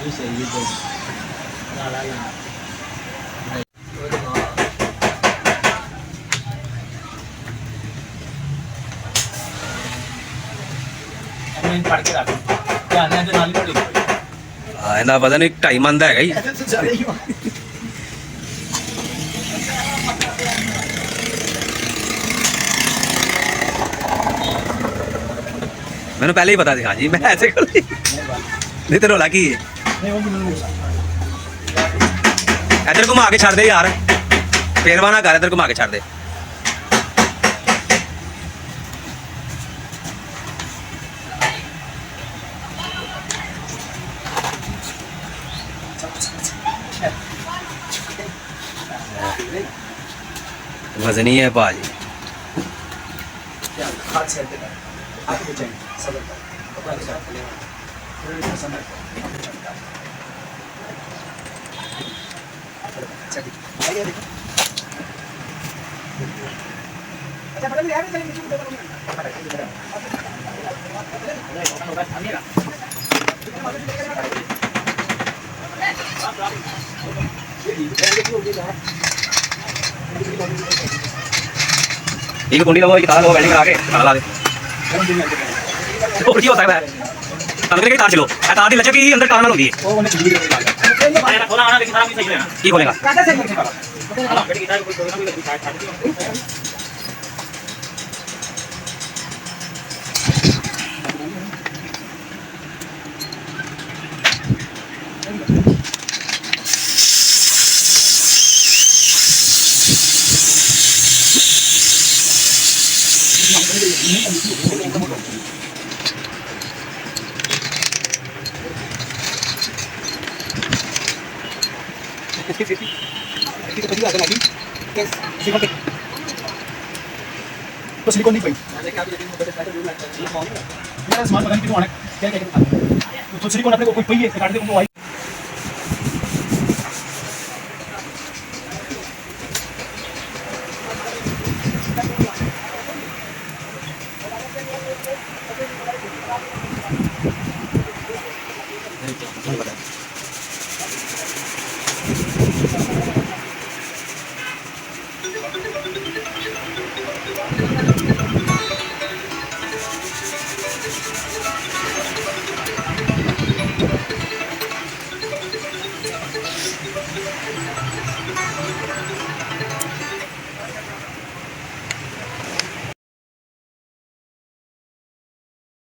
ये सही है तो ला ला ला मैं पढ़ के रख ध्यान है जो नाली पड़ी हां ਇਹਦਾ ਪਤਾ ਨਹੀਂ ਟਾਈਮ ਆਂਦਾ ਹੈਗਾ ਹੀ मैंने पहले ही बता दिया जी मैं ऐसे कर नहीं तो रोला की इधर घुमा के छड़ दे यार फेरवा ना कर इधर घुमा के छड़ दे वजन ही है भाजी एक कुंडी लो एक तार लो वेल्डिंग करा के ताला दे और की होता है अंदर के तार चलो तार दी लचक की अंदर तार ना होती है वो ने खोला आना लेकिन सारा भी सही लेना की खोलेगा काटा सही करके हां बेटी की तार कोई खोलना भी छाड़ तो सिलिकॉन नहीं भाई मेरा सामान पता नहीं कितना आना क्या क्या तो सिलिकॉन अपने को कोई पहिए काट दे वो